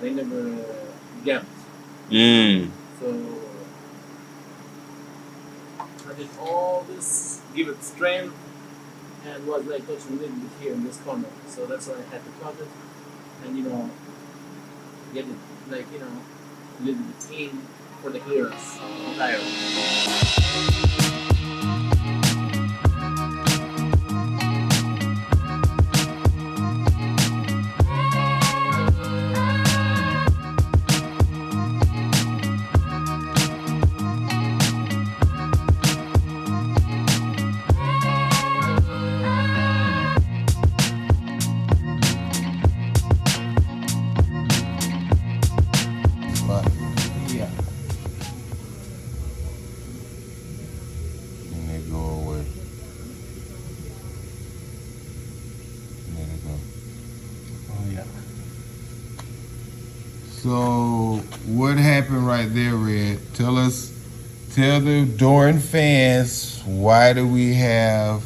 I never gapped. So I did all this, give it strength, and was like touching a little bit here in this corner. So that's why I had to cut it and get it like a little bit in for the clearance of the tire. So what happened right there, Red? Tell the adoring fans, why do we have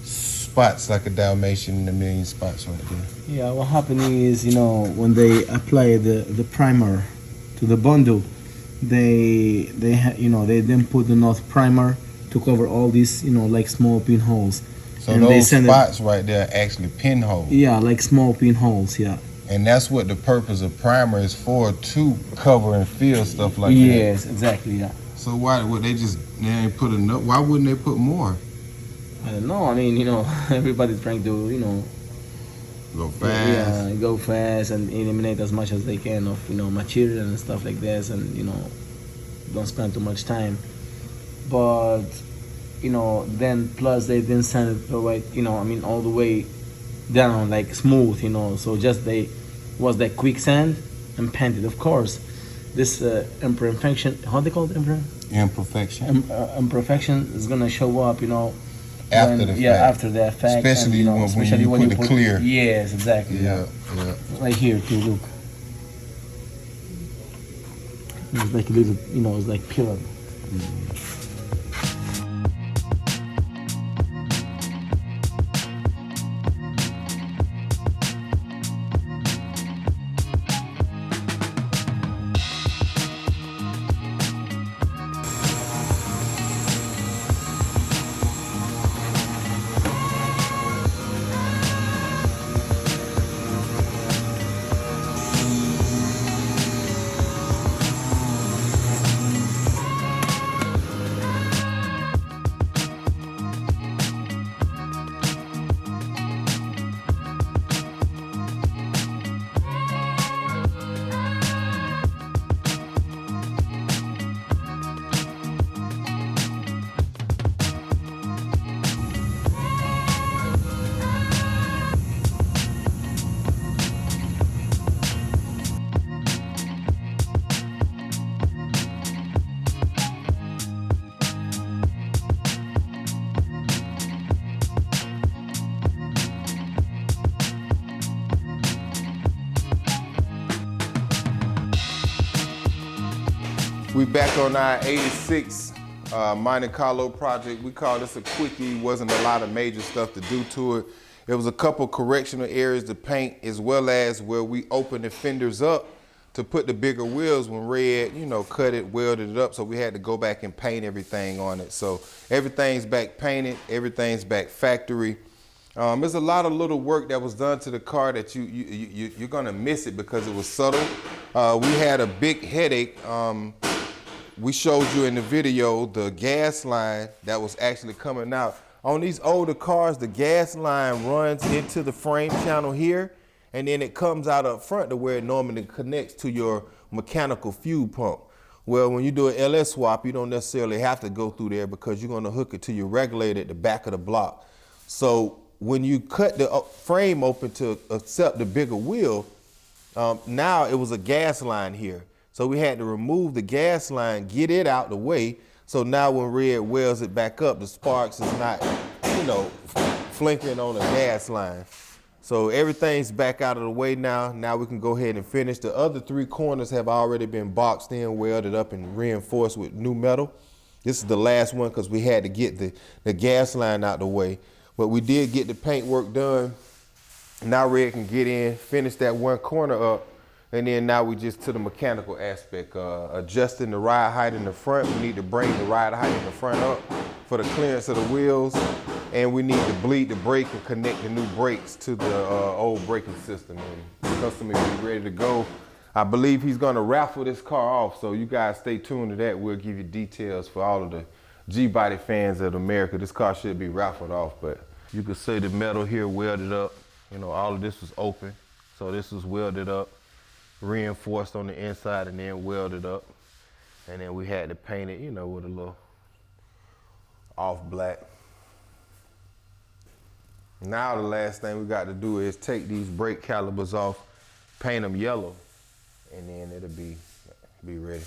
spots like a Dalmatian and a million spots right there? Yeah, what happened is, when they apply the primer to the bundle, they then put enough primer to cover all these, like small pinholes. So and those spots right there are actually pinholes. Yeah, like small pinholes, yeah. And that's what the purpose of primer is for, to cover and fill stuff like that. Yes, exactly, yeah. So why would they ain't put enough? Why wouldn't they put more? I don't know. I mean, everybody's trying to, go fast. Yeah, go fast and eliminate as much as they can of, material and stuff like this, and don't spend too much time. But then plus they didn't send it right, all the way down like smooth, so just they was that quick sand and painted. Of course, this imperfection, how they call it, imperfection is gonna show up, after the fact. After the effect, especially, and, when you put the clear. Yes, exactly. Yeah. Right here too, look. It's like a little, it's like pillar. We back on our 86 Monte Carlo project. We call this a quickie. Wasn't a lot of major stuff to do to it. It was a couple correctional areas to paint, as well as where we opened the fenders up to put the bigger wheels when Red, cut it, welded it up. So we had to go back and paint everything on it. So everything's back painted, everything's back factory. There's a lot of little work that was done to the car that you're gonna miss it because it was subtle. We had a big headache. We showed you in the video the gas line that was actually coming out. On these older cars, the gas line runs into the frame channel here, and then it comes out up front to where it normally connects to your mechanical fuel pump. Well, when you do an LS swap, you don't necessarily have to go through there because you're gonna hook it to your regulator at the back of the block. So when you cut the frame open to accept the bigger wheel, now it was a gas line here. So we had to remove the gas line, get it out the way. So now when Red welds it back up, the sparks is not, flinking on the gas line. So everything's back out of the way now. Now we can go ahead and finish. The other 3 corners have already been boxed in, welded up, and reinforced with new metal. This is the last one because we had to get the gas line out the way. But we did get the paint work done. Now Red can get in, finish that one corner up, And then now we just to the mechanical aspect, adjusting the ride height in the front. We need to bring the ride height in the front up for the clearance of the wheels. And we need to bleed the brake and connect the new brakes to the old braking system. And the customer will be ready to go. I believe he's gonna raffle this car off, so you guys stay tuned to that. We'll give you details for all of the GBODY fans of America. This car should be raffled off, but you can see the metal here welded up. You know, all of this was open, so this was welded up, reinforced on the inside and then welded up. And then we had to paint it, you know, with a little off black. Now the last thing we got to do is take these brake calipers off, paint them yellow, and then it'll be ready.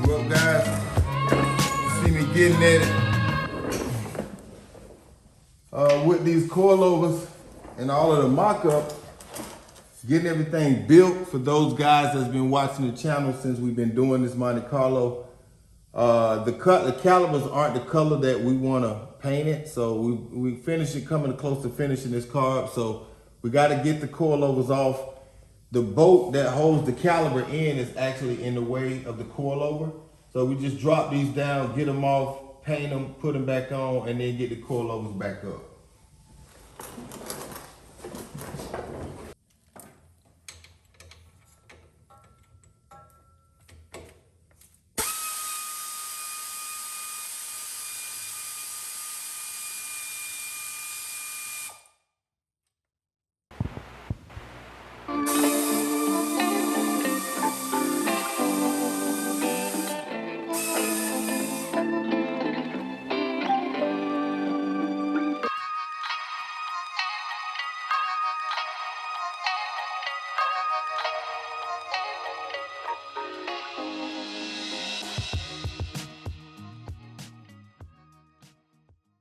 Well, guys, see me getting at it with these coilovers and all of the mock-up, getting everything built for those guys that's been watching the channel since we've been doing this Monte Carlo. The calibers aren't the color that we want to paint it, so we finished it, coming close to finishing this car up, so we got to get the coilovers off. The bolt that holds the caliber in is actually in the way of the coilover. So we just drop these down, get them off, paint them, put them back on, and then get the coilovers back up.